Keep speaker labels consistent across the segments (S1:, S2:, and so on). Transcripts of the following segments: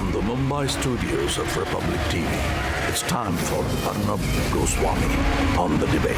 S1: From the Mumbai studios of Republic TV, it's time for Arnab Goswami on The Debate.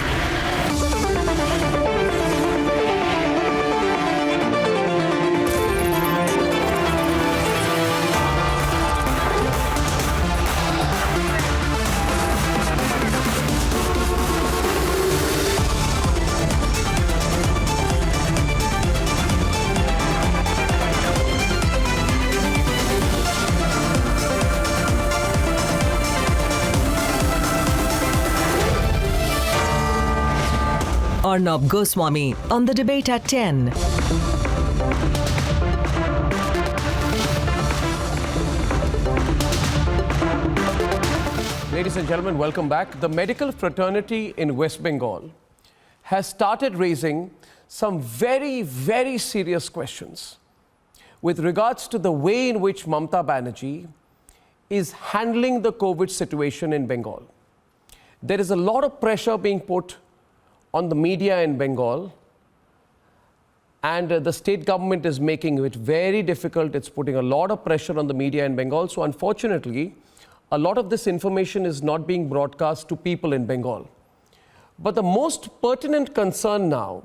S2: Arnab Goswami on The Debate at 10.
S3: Ladies and gentlemen, welcome back. The medical fraternity in West Bengal has started raising some very, very serious questions with regards to the way in which Mamata Banerjee is handling the COVID situation in Bengal. There is a lot of pressure being put on the media in Bengal, and the state government is making it very difficult. It's putting a lot of pressure on the media in Bengal. So unfortunately, a lot of this information is not being broadcast to people in Bengal. But the most pertinent concern now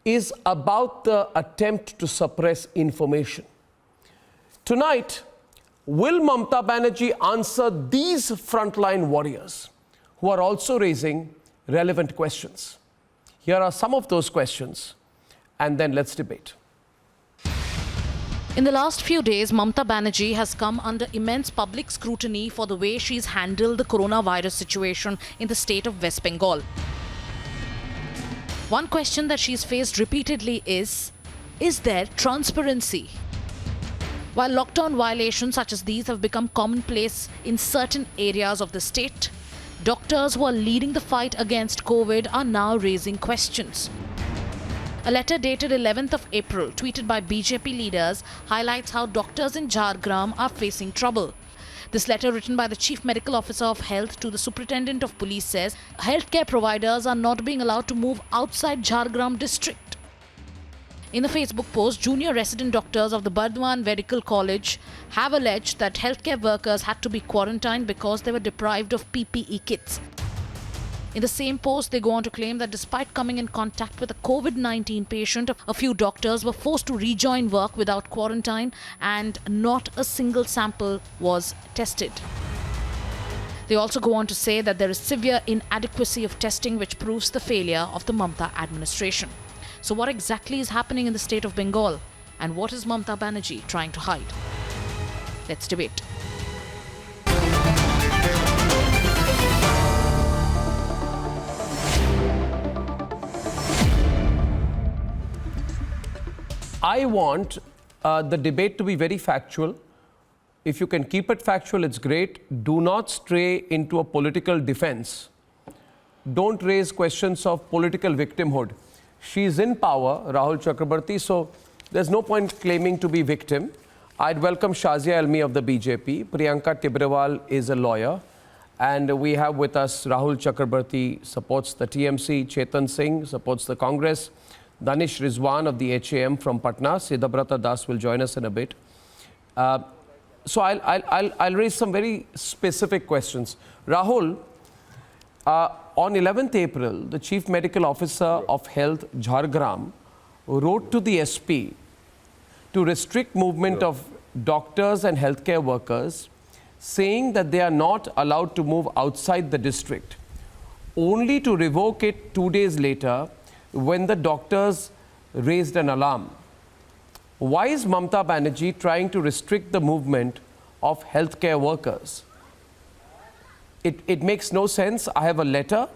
S3: is about the attempt to suppress information. Tonight, will Mamata Banerjee answer these frontline warriors who are also raising relevant questions? Here are some of those questions, and then let's debate.
S4: In the last few days, Mamata Banerjee has come under immense public scrutiny for the way she's handled the coronavirus situation in the state of West Bengal. One question that she's faced repeatedly is there transparency? While lockdown violations such as these have become commonplace in certain areas of the state, doctors who are leading the fight against COVID are now raising questions. A letter dated 11th of April, tweeted by BJP leaders, highlights how doctors in Jhargram are facing trouble. This letter, written by the Chief Medical Officer of Health to the Superintendent of Police, says healthcare providers are not being allowed to move outside Jhargram district. In the Facebook post, junior resident doctors of the Bardwan Medical College have alleged that healthcare workers had to be quarantined because they were deprived of PPE kits. In the same post, they go on to claim that despite coming in contact with a COVID-19 patient, a few doctors were forced to rejoin work without quarantine and not a single sample was tested. They also go on to say that there is severe inadequacy of testing which proves the failure of the Mamata administration. So what exactly is happening in the state of Bengal, and what is Mamata Banerjee trying to hide? Let's debate.
S3: I want the debate to be very factual. If you can keep it factual, it's great. Do not stray into a political defense. Don't raise questions of political victimhood. She's in power, Rahul Chakrabarti, so there's no point claiming to be victim. I'd welcome Shazia Elmi of the BJP. Priyanka Tibrewal is a lawyer. And we have with us Rahul Chakrabarti, supports the TMC. Chetan Singh supports the Congress. Danish Rizwan of the HAM from Patna. Siddhabrata Das will join us in a bit. So I'll raise some very specific questions. Rahul, on 11th April, the Chief Medical Officer of Health, Jhargram, wrote to the SP to restrict movement of doctors and healthcare workers, saying that they are not allowed to move outside the district, only to revoke it 2 days later when the doctors raised an alarm. Why is Mamata Banerjee trying to restrict the movement of healthcare workers? It makes no sense. I have a letter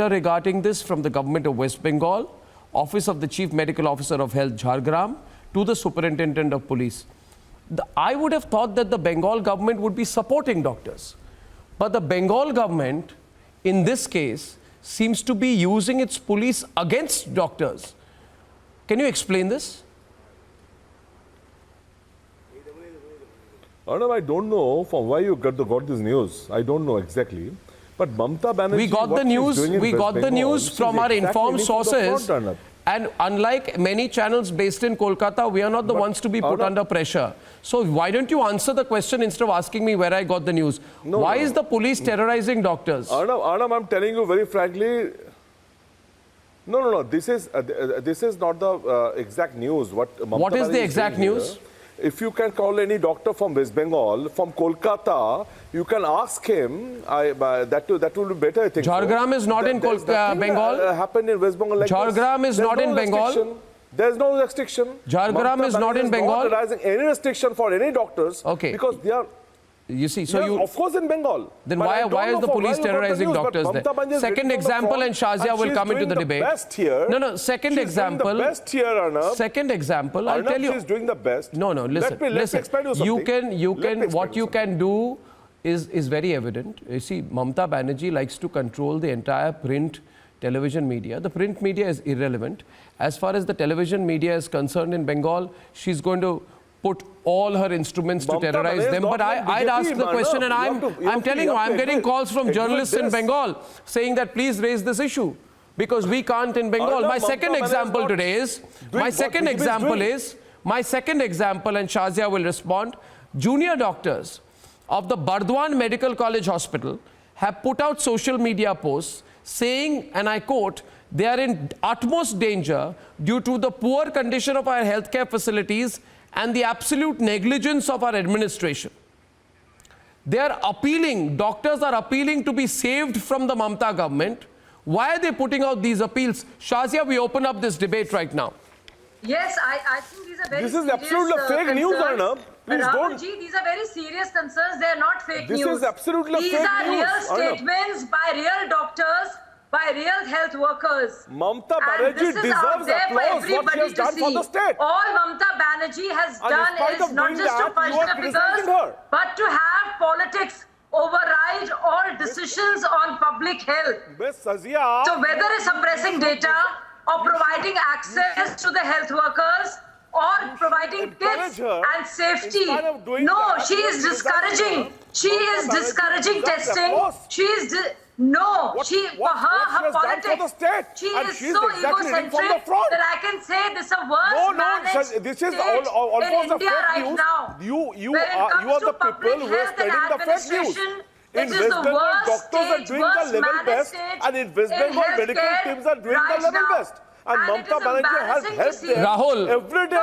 S3: regarding this from the government of West Bengal, Office of the Chief Medical Officer of Health, Jhargram, to the Superintendent of Police. I would have thought that the Bengal government would be supporting doctors. But the Bengal government, in this case, seems to be using its police against doctors. Can you explain this?
S5: Arnab, I don't know from where you got this news. I don't know exactly. But Mamata Banerjee,
S3: We got the news from our informed sources. And unlike many channels based in Kolkata, we are not the ones to be put under pressure. So why don't you answer the question instead of asking me where I got the news? Why is the police terrorizing doctors?
S5: Arnab, I'm telling you very frankly, no. This is not the exact news. What
S3: is the exact news?
S5: If you can call any doctor from West Bengal, from Kolkata, you can ask him. That will be better, I think.
S3: Jhargram is not in Bengal.
S5: Happened in West Bengal like
S3: Jhargram is not in Bengal.
S5: There's no restriction.
S3: Jhargram is not in Bengal.
S5: Not authorizing any restriction for any doctors.
S3: Okay.
S5: Because they are.
S3: You see, so
S5: yes, of course in Bengal.
S3: Then why is the police terrorizing doctors there? Second example, and Shazia will come into the debate.
S5: Best here.
S3: No, second example.
S5: The best here, Arnab.
S3: Second example, I'll tell you.
S5: She's doing the best.
S3: No, listen.
S5: Let me explain you something.
S3: What you can do is very evident. You see, Mamata Banerjee likes to control the entire print television media. The print media is irrelevant. As far as the television media is concerned in Bengal, she's going to put all her instruments to terrorize them. But I'd ask the question, and I'm telling you, I'm getting calls from journalists in Bengal saying that please raise this issue because we can't in Bengal. My second example today is, and Shazia will respond, junior doctors of the Bardwan Medical College Hospital have put out social media posts saying, and I quote, they are in utmost danger due to the poor condition of our healthcare facilities and the absolute negligence of our administration. They are appealing, doctors are appealing to be saved from the Mamata government. Why are they putting out these appeals? Shazia, we open up this debate right now.
S6: Yes, I think these are very
S5: This
S6: serious
S5: is absolutely fake news, Arnab. Please don't.
S6: These are very serious concerns. They are not fake news.
S5: This is absolutely
S6: these
S5: fake news.
S6: These are real
S5: Arnab.
S6: statements by real doctors, by real health workers.
S5: Mamata Banerjee deserves applause for what she has done for the state.
S6: All Mamata Banerjee has done is not just to punch the figures, but to have politics override all decisions on public health. So whether it's suppressing data or providing access to the health workers or providing tips and safety. No, she is discouraging. She is discouraging testing. She is for her politics. She is so egocentric that I can say this is a worst managed state in India right now.
S5: You are the people who are spreading the fake news. In West Bengal, doctors are doing the level best, and in West Bengal, medical teams are doing the level best. And Mamata Banerjee has helped them every day.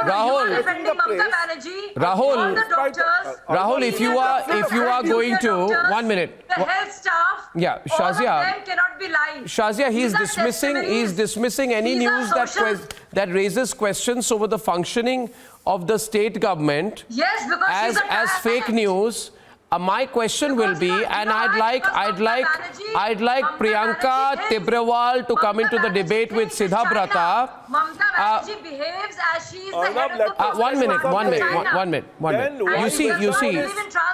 S3: Rahul, if you are going to 1 minute.
S6: The health staff,
S3: yeah, Shazia.
S6: All of them cannot be lying.
S3: Shazia, he's dismissing any news that raises questions over the functioning of the state government.
S6: Yes, because
S3: as fake news. My question will be, and I'd like Priyanka Tibrawal to come into the debate with Sidha Brata.
S6: Mamata Banerjee behaves as she is the head of the
S3: 1 minute. You see,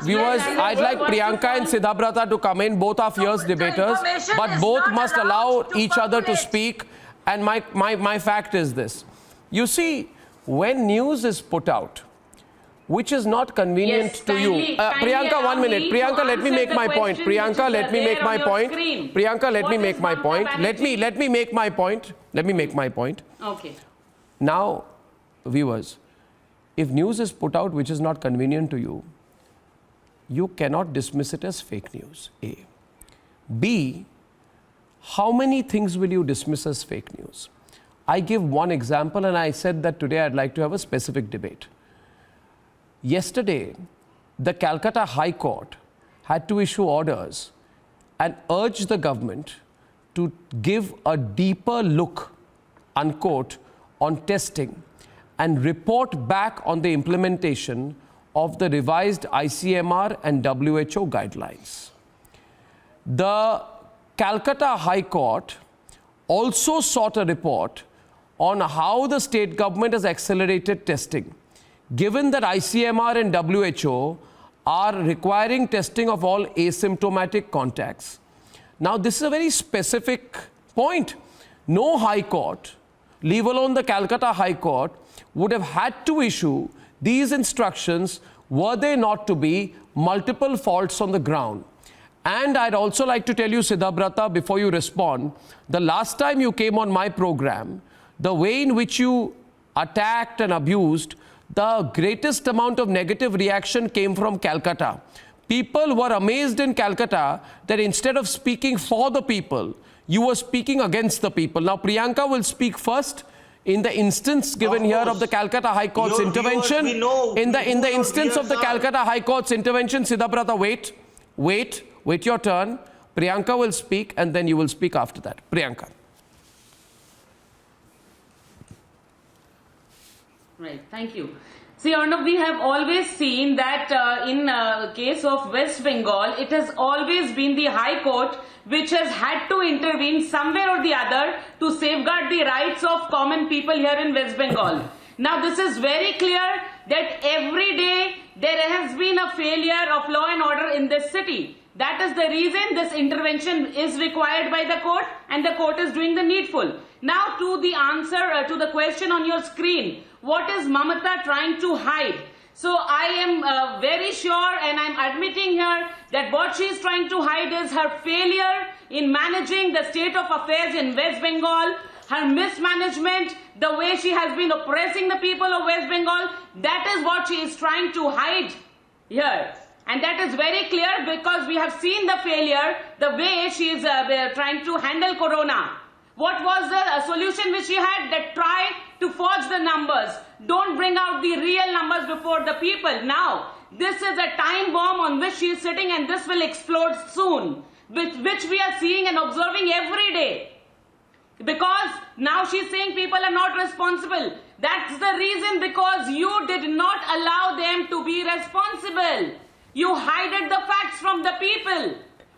S3: viewers, I'd like Priyanka and Sidha Brata to come in. Both are fierce debaters, but both must allow each other to speak. And my fact is this: you see, when news is put out, which is not convenient to you. Priyanka, 1 minute. Priyanka, let me make my point. Priyanka, let me make my point. Priyanka, let me make my point. Let me make my point. Let me make my point.
S7: Okay.
S3: Now, viewers, if news is put out which is not convenient to you, you cannot dismiss it as fake news, A. B, how many things will you dismiss as fake news? I give one example, and I said that today I'd like to have a specific debate. Yesterday, the Calcutta High Court had to issue orders and urge the government to give a deeper look, unquote, on testing and report back on the implementation of the revised ICMR and WHO guidelines. The Calcutta High Court also sought a report on how the state government has accelerated testing, given that ICMR and WHO are requiring testing of all asymptomatic contacts. Now, this is a very specific point. No High Court, leave alone the Calcutta High Court, would have had to issue these instructions were there not to be multiple faults on the ground. And I'd also like to tell you, Sidha Brata, before you respond, the last time you came on my program, the way in which you attacked and abused, the greatest amount of negative reaction came from Calcutta. People were amazed in Calcutta that instead of speaking for the people, you were speaking against the people. Now, Priyanka will speak first. In the instance given here of the Calcutta High Court's intervention, in the instance of the Calcutta High Court's intervention, Siddhabrata, wait your turn. Priyanka will speak and then you will speak after that. Priyanka.
S7: Right, thank you. See, Arnab, we have always seen that in case of West Bengal, it has always been the High Court which has had to intervene somewhere or the other to safeguard the rights of common people here in West Bengal. Now, this is very clear that every day there has been a failure of law and order in this city. That is the reason this intervention is required by the court, and the court is doing the needful. Now, to the answer to the question on your screen, what is Mamata trying to hide? So I am very sure, and I'm admitting here that what she is trying to hide is her failure in managing the state of affairs in West Bengal, her mismanagement, the way she has been oppressing the people of West Bengal. That is what she is trying to hide here. And that is very clear because we have seen the failure, the way she is trying to handle corona. What was the solution which she had? That try to forge the numbers. Don't bring out the real numbers before the people. Now, this is a time bomb on which she is sitting, and this will explode soon, which we are seeing and observing every day. Because now she's saying people are not responsible. That's the reason, because you did not allow them to be responsible. You hid the facts from the people.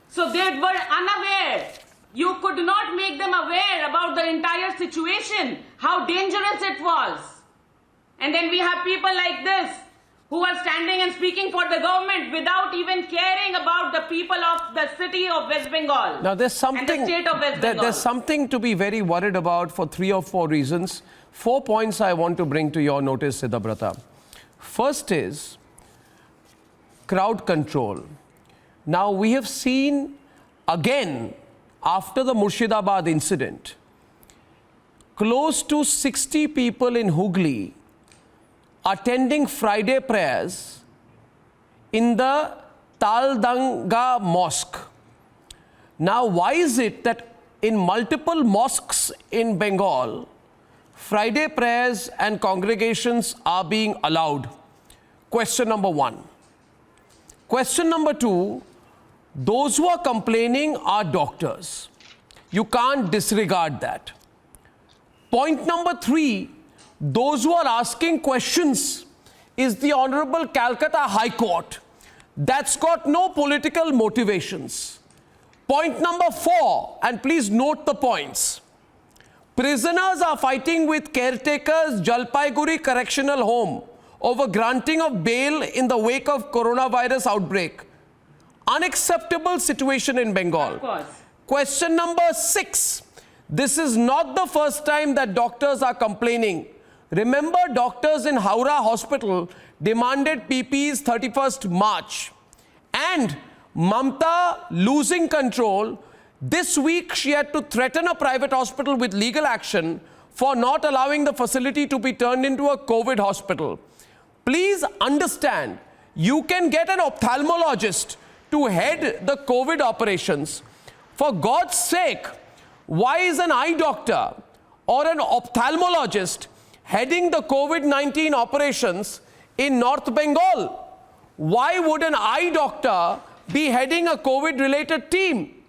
S7: So they were unaware. You could not make them aware about the entire situation, how dangerous it was. And then we have people like this who are standing and speaking for the government without even caring about the people of the city of West Bengal.
S3: Now, there's something,
S7: and the state of West Bengal.
S3: There's something to be very worried about for 3 or 4 reasons. 4 points I want to bring to your notice, Siddhabrata. First is crowd control. Now, we have seen again, after the Murshidabad incident, close to 60 people in Hooghly attending Friday prayers in the Taldanga Mosque. Now, why is it that in multiple mosques in Bengal, Friday prayers and congregations are being allowed? Question number 1. Question number 2, those who are complaining are doctors. You can't disregard that. Point number 3, those who are asking questions is the Honorable Calcutta High Court. That's got no political motivations. Point number 4, and please note the points. Prisoners are fighting with caretakers Jalpaiguri Correctional Home over granting of bail in the wake of coronavirus outbreak. Unacceptable situation in Bengal.
S7: Of course.
S3: Question number 6. This is not the first time that doctors are complaining. Remember, doctors in Howrah Hospital demanded PPEs 31st March. And Mamta losing control, this week she had to threaten a private hospital with legal action for not allowing the facility to be turned into a COVID hospital. Please understand, you can get an ophthalmologist to head the COVID operations. For God's sake, why is an eye doctor or an ophthalmologist heading the COVID-19 operations in North Bengal? Why would an eye doctor be heading a COVID-related team?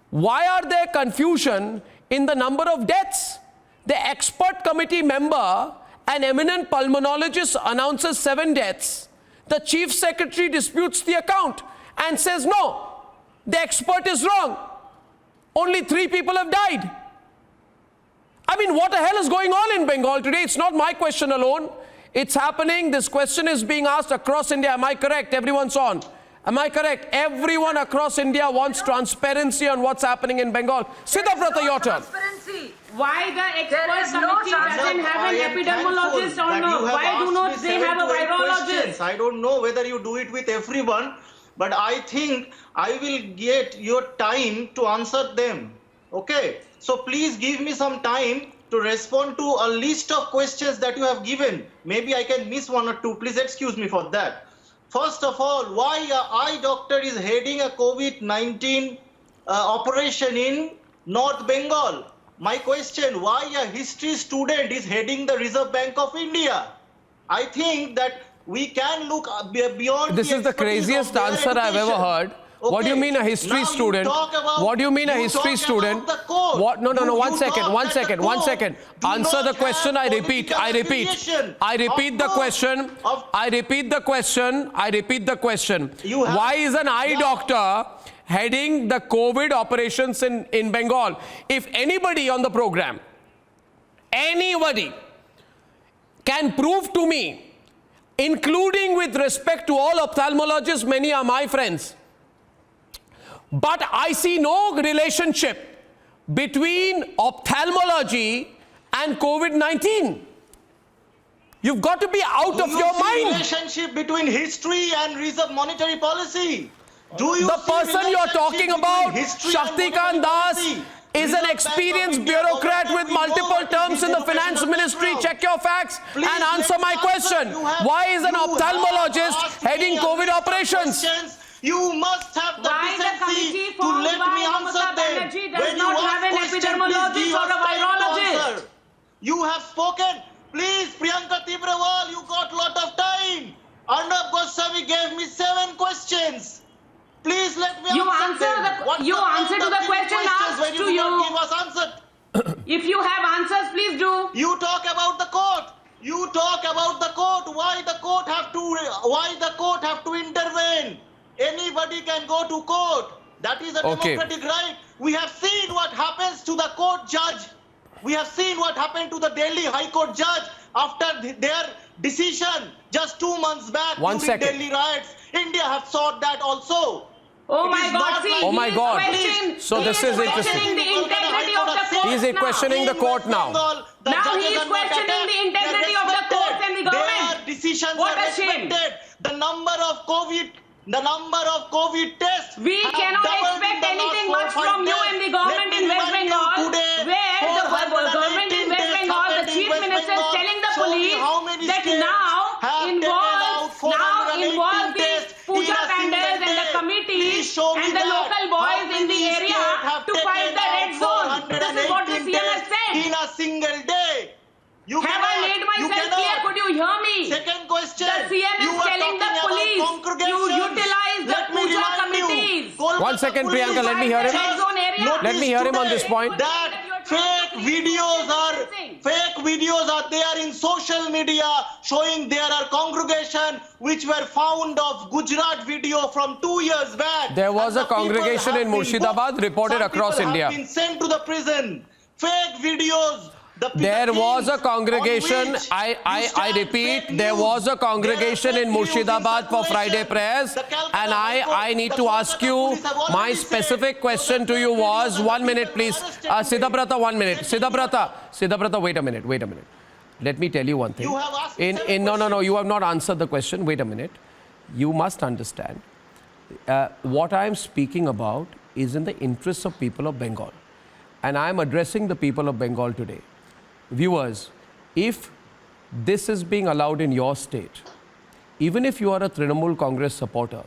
S3: Why are there confusion in the number of deaths? The expert committee member, an eminent pulmonologist, announces 7 deaths. The chief secretary disputes the account and says, no, the expert is wrong. Only 3 people have died. I mean, what the hell is going on in Bengal today? It's not my question alone. It's happening. This question is being asked across India. Am I correct? Everyone's on. Am I correct? Everyone across India wants transparency on what's happening in Bengal. Siddhabrata, your turn.
S7: Why the expert committee doesn't have an epidemiologist or no? Why do not they have a virologist?
S8: I don't know whether you do it with everyone, but I think I will get your time to answer them. Okay? So please give me some time to respond to a list of questions that you have given. Maybe I can miss one or two. Please excuse me for that. First of all, why an eye doctor is heading a COVID-19 operation in North Bengal? My question, why a history student is heading the Reserve Bank of India? I think that we can look beyond.
S3: This is the craziest answer I've ever heard.
S8: Okay.
S3: What do you mean a history
S8: Now
S3: student? What do you mean a history student? What? No. One second. Answer the question. I repeat the question. Why is an eye doctor heading the COVID operations in Bengal? If anybody on the program, anybody can prove to me, including with respect to all ophthalmologists, many are my friends, but I see no relationship between ophthalmology and COVID-19. You've got to be out of your mind.
S8: Relationship between history and Reserve monetary policy. Do you
S3: The person you're talking about, Shaktikant Das, is an experienced bureaucrat with multiple terms in the finance ministry. Check your facts and answer my question. Why is an ophthalmologist heading COVID operations?
S8: You must have the decency to let me answer them.
S7: Does not have an epidemiologist or a virologist.
S8: You have spoken. Please, Priyanka Tibrawal, you got lot of time. Arnab Goswami gave me 7 questions. Please let me answer them.
S7: You answer to the question asked to you.
S8: Give us answer.
S7: If you have answers, please do.
S8: You talk about the court. You talk about the court. Why the court have to intervene? Anybody can go to court. That is a democratic right. We have seen what happens to the court judge. We have seen what happened to the Delhi High Court judge after their decision just 2 months back during Delhi riots. India have sought that also.
S7: Oh my God, see,
S3: oh my God. So this is
S7: Questioning
S3: interesting.
S7: the integrity of the court.
S3: He is questioning the court now.
S7: Now he is questioning the integrity of the court and the government.
S8: Their decisions
S7: What
S8: are
S7: a shame.
S8: respected. The number of COVID tests.
S7: We cannot expect anything much from you and the government in West Bengal, where the government in West Bengal, the chief minister is telling the police that now involve these puja pandals and the committees and the local boys in the area to fight the red zone. This is what the CM has said.
S8: In a single day.
S7: Have I made myself clear? Could you hear me?
S8: Second question.
S7: The CM is telling the police you utilize the puja committees.
S3: 1 second, Priyanka, let me hear him. Let me hear him on this point.
S8: That fake videos are there in social media showing there are congregation which were found of Gujarat video from 2 years back.
S3: There was a congregation in Murshidabad reported across India.
S8: Have been sent to the prison. Fake videos.
S3: There was a congregation, I repeat, there was a congregation in Murshidabad for Friday prayers, and I need to ask you, my specific question to you was, 1 minute please, Siddhabrata, 1 minute, Siddhabrata, wait a minute. Let me tell you one thing. No, you have not answered the question, wait a minute. You must understand, what I am speaking about is in the interests of people of Bengal, and I am addressing the people of Bengal today. Viewers, if this is being allowed in your state, even if you are a Trinamool Congress supporter,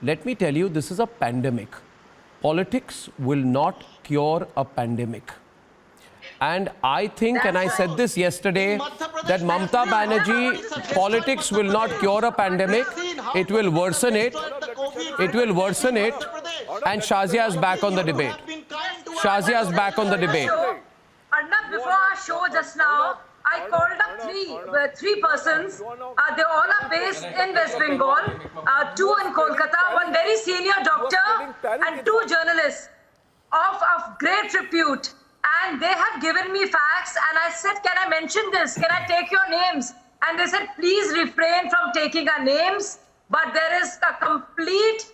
S3: let me tell you, this is a pandemic. Politics will not cure a pandemic. And I think, and I said this yesterday, that Mamata Banerjee, politics will not cure a pandemic. It will worsen it. And Shazia is back on the debate.
S6: Arnab, before our show just now, I called up three persons. They all are based in West Bengal, 2 in Kolkata, 1 very senior doctor and 2 journalists of great repute. And they have given me facts, and I said, can I mention this? Can I take your names? And they said, please refrain from taking our names. But there is a complete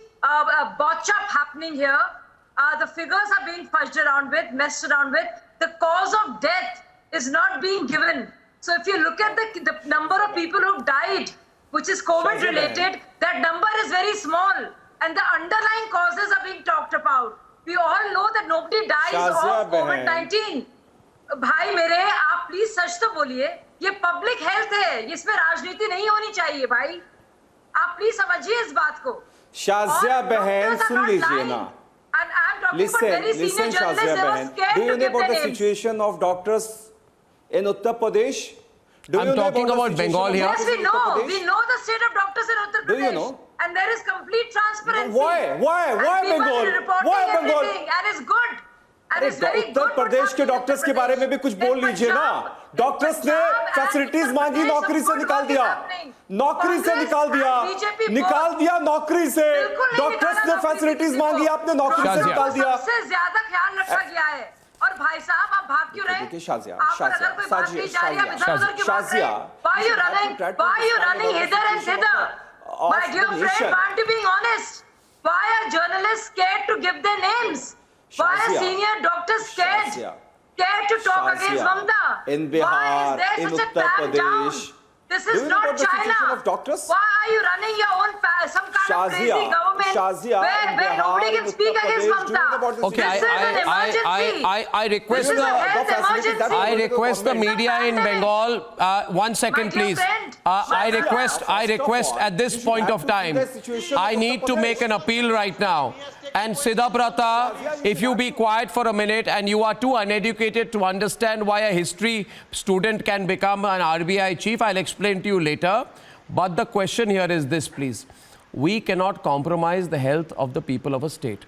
S6: botch-up happening here. The figures are being fudged around with, messed around with. The cause of death is not being given. So if you look at the number of people who died, which is COVID-related, that number is very small. And the underlying causes are being talked about. We all know that nobody dies of COVID-19. भाई मेरे, आप please सच तो बोलिए, ये public health है, इसमें राजनीति नहीं होनी चाहिए भाई, आप प्लीज समझिए इस बात को।
S9: शाजिया बहन सुन लीजिए ना, listen Shazia Behan, do you know about the situation of doctors in Uttar Pradesh?
S3: I'm talking about Bengal here.
S6: Yes, we know the state of doctors in Uttar Pradesh.
S9: Do you know?
S6: And there is complete transparency.
S9: Why Bengal? Why Bengal?
S6: And it's good. And it's very good.
S9: Uttar Pradesh के doctors के बारे में भी कुछ बोल लीजिए ना। Doctors ने फैसिलिटीज मांगी, नौकरी से निकाल दिया, नौकरी से निकाल दिया नौकरी से। डॉक्टर्स ने फैसिलिटीज मांगी, आपने नौकरी से निकाल दिया।
S6: सबसे ज्यादा ख्याल रखा गया है। और भाई साहब, आप भाग क्यों रहे? Why are you running hither and thither? My dear friend, aren't you being honest? Why are journalists scared to give their names? Why are senior doctors scared to talk against Mamta?
S9: In Bihar,
S6: Why is there
S9: in
S6: such a
S9: Uttar
S6: crackdown?
S9: Pradesh.
S6: This is not China. Why are you running your own some kind of crazy government where nobody can speak against Mamta?
S3: Okay,
S6: This is an emergency.
S3: I request
S6: This is a health emergency.
S3: I request the media in Bengal, 1 second please. I request at this point of time, I need to make an appeal right now. And Siddhabrata, if you be quiet for a minute, and you are too uneducated to understand why a history student can become an RBI chief, I'll explain to you later. But the question here is this, please. We cannot compromise the health of the people of a state.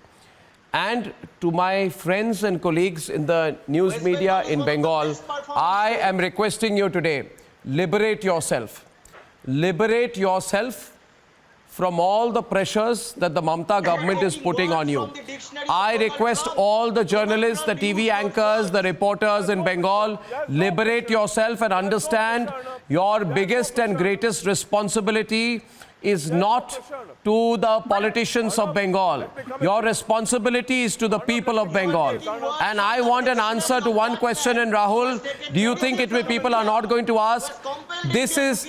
S3: And to my friends and colleagues in the news media in Bengal, I am requesting you today, liberate yourself. Liberate yourself from all the pressures that the Mamta government is putting on you. I request all the journalists, the TV anchors, the reporters in Bengal, liberate yourself and understand your biggest and greatest responsibility is not to the politicians of Bengal. Your responsibility is to the people of Bengal. And I want an answer to one question. And Rahul, do you think people are not going to ask? This is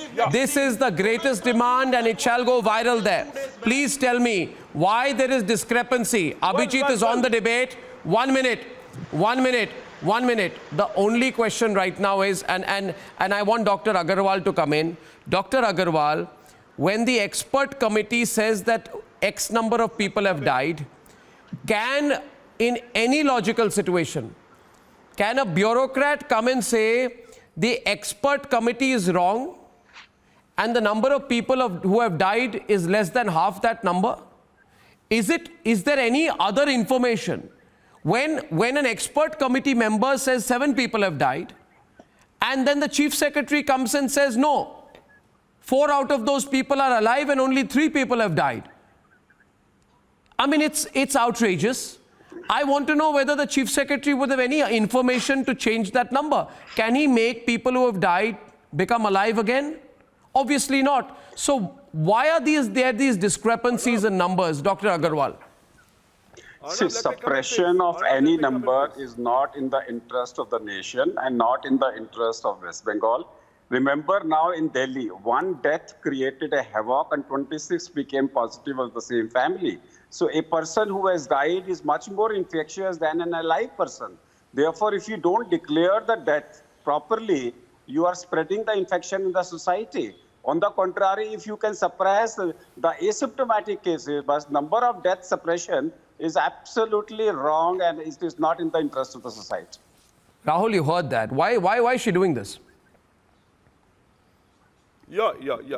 S3: the greatest demand and it shall go viral there. Please tell me why there is discrepancy. Abhijit is on the debate. 1 minute. The only question right now is, and I want Dr. Agarwal to come in. Dr. Agarwal, when the expert committee says that X number of people have died, can, in any logical situation, can a bureaucrat come and say the expert committee is wrong and the number of people who have died is less than half that number? Is there any other information? When an expert committee member says 7 people have died, and then the chief secretary comes and says, no, 4 out of those people are alive and only 3 people have died. I mean, it's outrageous. I want to know whether the chief secretary would have any information to change that number. Can he make people who have died become alive again? Obviously not. So why are there these discrepancies in numbers, Dr. Agarwal?
S10: See, suppression of any number is not in the interest of the nation and not in the interest of West Bengal. Remember now in Delhi, 1 death created a havoc and 26 became positive of the same family. So a person who has died is much more infectious than an alive person. Therefore, if you don't declare the death properly, you are spreading the infection in the society. On the contrary, if you can suppress the asymptomatic cases, but number of death suppression is absolutely wrong and it is not in the interest of the society.
S3: Rahul, you heard that. Why is she doing this?
S5: Yeah.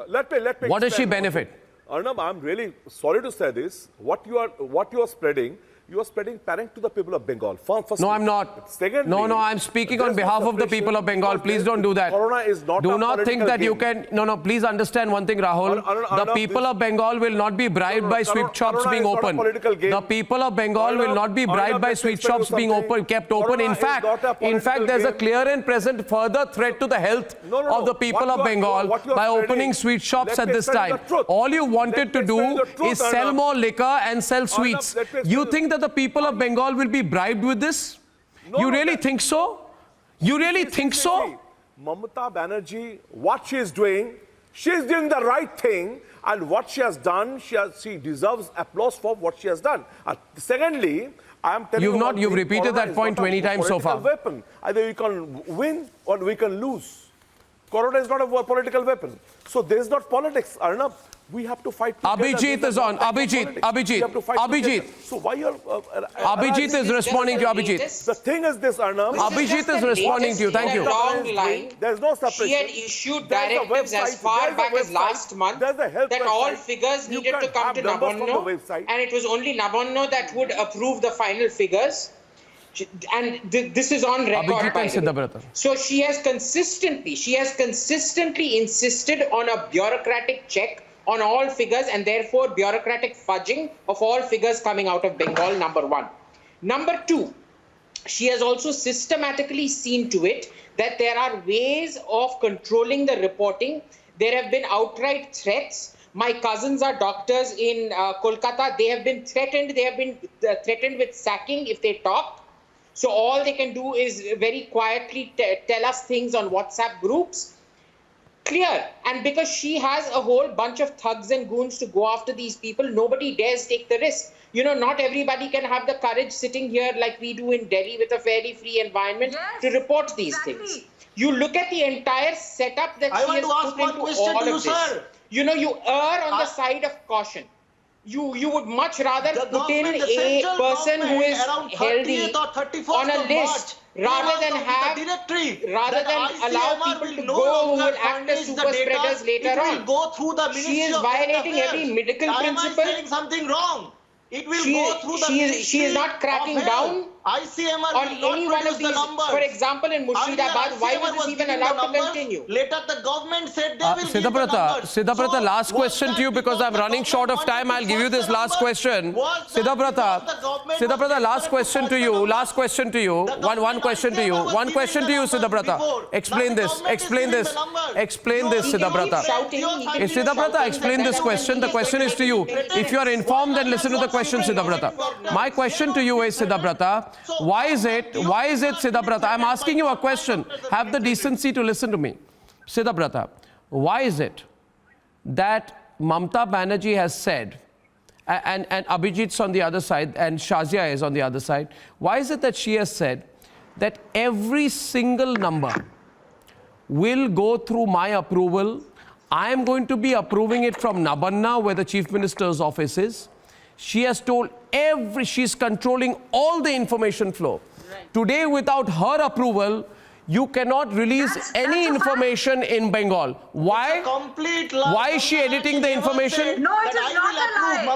S5: Let me.
S3: What does she benefit?
S5: Arnab, I'm really sorry to say this. What you are spreading, you are spreading panic to the people of Bengal. Firstly.
S3: No, I'm not.
S5: Secondly,
S3: no, I'm speaking on behalf of the people of Bengal. Please don't do that.
S5: Corona is not
S3: do
S5: a
S3: not think that
S5: game.
S3: You can. No, please understand one thing, Rahul. The people of Bengal will not be bribed by sweet shops being open. The people of Bengal will not be bribed by sweet shops being kept open. In fact, there's a clear and present further threat to the health of the people of Bengal by opening sweet shops at this time. All you wanted to do is sell more liquor and sell sweets. You think that the people of Bengal will be bribed with this? You really think so? You really think so?
S5: Mamata Banerjee, what she is doing, She is doing the right thing, and what she has done, she deserves applause for what she has done. Secondly, I am telling
S3: you've repeated that point 20 times so far.
S5: Weapon. Either we can win or we can lose. Corona is not a political weapon. So there is not politics, Arnab. We have to fight together.
S3: Abhijit is on. Abhijit.
S5: So why you're...
S3: Abhijit is responding to Abhijit.
S5: The thing is this, Arnab.
S3: Abhijit is responding to you. Thank you.
S5: There's no separation.
S11: She had issued directives as far back as last month that all figures needed to come to Nabonno, and it was only Nabonno that would approve the final figures. And this is on record, by the way. So she has consistently insisted on a bureaucratic check on all figures, and therefore bureaucratic fudging of all figures coming out of Bengal, number one. Number two, she has also systematically seen to it that there are ways of controlling the reporting. There have been outright threats. My cousins are doctors in Kolkata. They have been threatened. They have been threatened with sacking if they talk. So all they can do is very quietly tell us things on WhatsApp groups. Clear. And because she has a whole bunch of thugs and goons to go after these people, nobody dares take the risk. You know, not everybody can have the courage sitting here like we do in Delhi with a fairly free environment to report these things. You look at the entire setup that she has put into all of this. You know, you err on the side of caution. You would much rather put in a person who is healthy on a list rather than allow people to go who will act as super spreaders later on. She is violating every medical principle.
S8: Something wrong. It will go through the
S11: she is not cracking down
S8: ICMR
S11: on any one of these. For example, in Murshidabad, why was this even allowed to continue?
S8: Later, the government said they will give the numbers.
S3: Siddhabrata, last question to you because I'm running short of time. I'll give you this last question. Siddhabrata, last question to you. Last question to you. One question to you. One question to you, Siddhabrata. Explain this. Explain this, Siddhabrata. Siddhabrata, explain this question. The question is to you. If you are informed, then listen to the question, Siddhabrata. My question to you is, Siddhabrata, why is it, Siddhabrata? I'm asking you a question. Have the decency to listen to me. Siddhabrata, why is it that Mamta Banerjee has said, and Abhijit's on the other side, and Shazia is on the other side, why is it that she has said that every single number will go through my approval? I am going to be approving it from Nabanna, where the Chief Minister's office is. She has told she's controlling all the information flow. Right. Today, without her approval, you cannot release any information in Bengal. Why? Why is she editing the information?
S6: No, it is not a lie.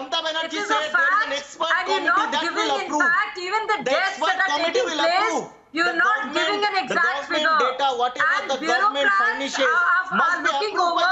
S6: It is a fact, and you're not giving, in fact, even the deaths that are taking place, you're not giving an exact figure. And bureaucrats are looking over.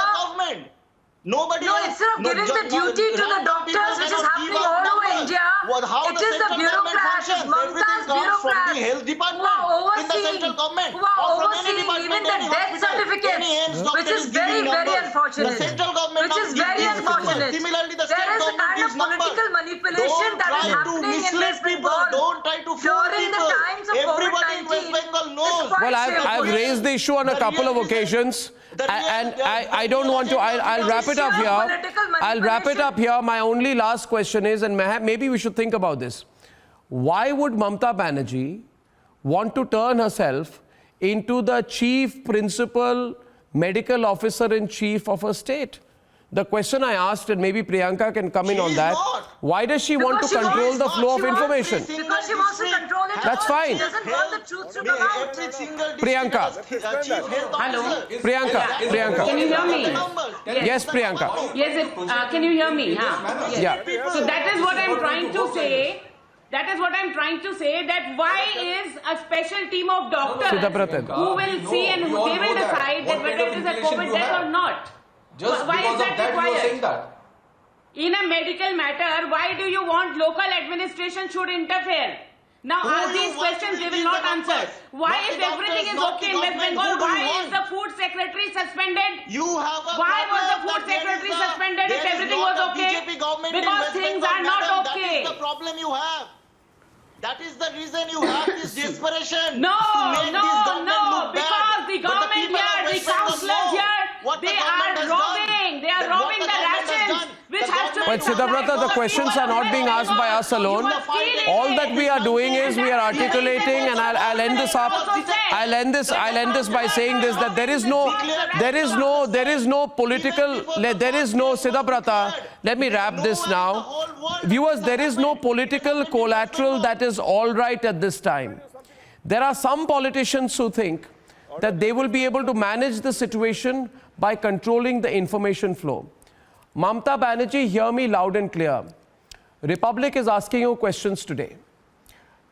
S8: Nobody
S6: instead of giving the duty to the doctors, which is happening all over India, it is the bureaucrats, Mamta's bureaucrats who are overseeing even the death certificates, which is very, very unfortunate. Which is very unfortunate. There is a kind of political manipulation that is happening in West Bengal during the times of COVID-19.
S3: Well, I've raised the issue on a couple of occasions. And I don't want to, I'll wrap it up here. I'll wrap it up here. My only last question is, and maybe we should think about this. Why would Mamta Banerjee want to turn herself into the chief principal medical officer in chief of her state? The question I asked, and maybe Priyanka can come in on that. Why does she want to control the flow of information?
S6: Because she wants to control it.
S3: That's fine.
S6: She doesn't want the truth to come out.
S3: Priyanka.
S7: Hello.
S3: Priyanka.
S7: Can you hear me?
S3: Yes, Priyanka.
S7: Yes, can you hear me? Yes.
S3: Yeah.
S7: So that is what I'm trying to say. That why is a special team of doctors who will see and who they will decide that whether it is a COVID death or not? Why is that required? In a medical matter, why do you want local administration should interfere? Now, ask these questions, they will not answer. Why, if everything is okay in West Bengal, why is the food secretary suspended? Why was the food secretary suspended if everything was okay? Because things are not okay.
S8: That is the problem you have. That is the reason you have this desperation.
S7: No, because the government here, the councillors here,
S8: what the
S7: they
S8: government
S7: are
S8: has
S7: robbing.
S8: done.
S7: They are
S8: Then what
S7: robbing
S8: the
S7: the
S8: government has
S7: rations,
S8: done.
S7: which
S8: The
S7: has to be.
S3: But Siddhartha, the questions are not being asked by us alone. All that we are doing is we are articulating, and I'll end this up. I'll end this by saying this, that there is no political, there is no, Siddhartha, let me wrap this now. Viewers, there is no political collateral that is all right at this time. There are some politicians who think that they will be able to manage the situation by controlling the information flow. Mamata Banerjee, hear me loud and clear. Republic is asking you questions today.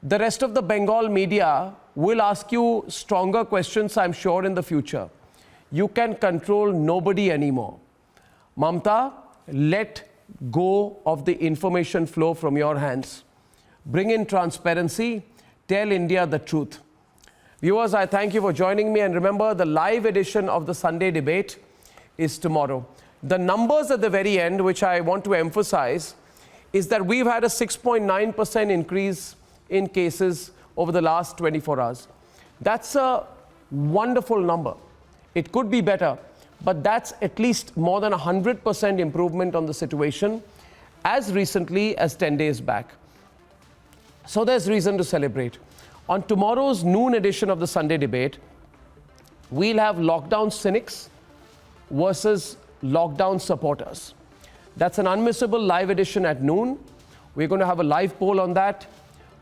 S3: The rest of the Bengal media will ask you stronger questions, I'm sure, in the future. You can control nobody anymore. Mamata, let go of the information flow from your hands. Bring in transparency. Tell India the truth. Viewers, I thank you for joining me, and remember, the live edition of the Sunday debate is tomorrow. The numbers at the very end, which I want to emphasize, is that we've had a 6.9% increase in cases over the last 24 hours. That's a wonderful number. It could be better, but that's at least more than 100% improvement on the situation as recently as 10 days back. So there's reason to celebrate. On tomorrow's noon edition of the Sunday debate, we'll have lockdown cynics versus lockdown supporters. That's an unmissable live edition at noon. We're going to have a live poll on that.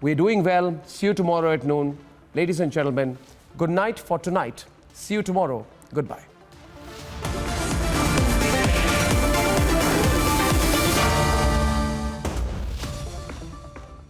S3: We're doing well. See you tomorrow at noon. Ladies and gentlemen, good night for tonight. See you tomorrow. Goodbye.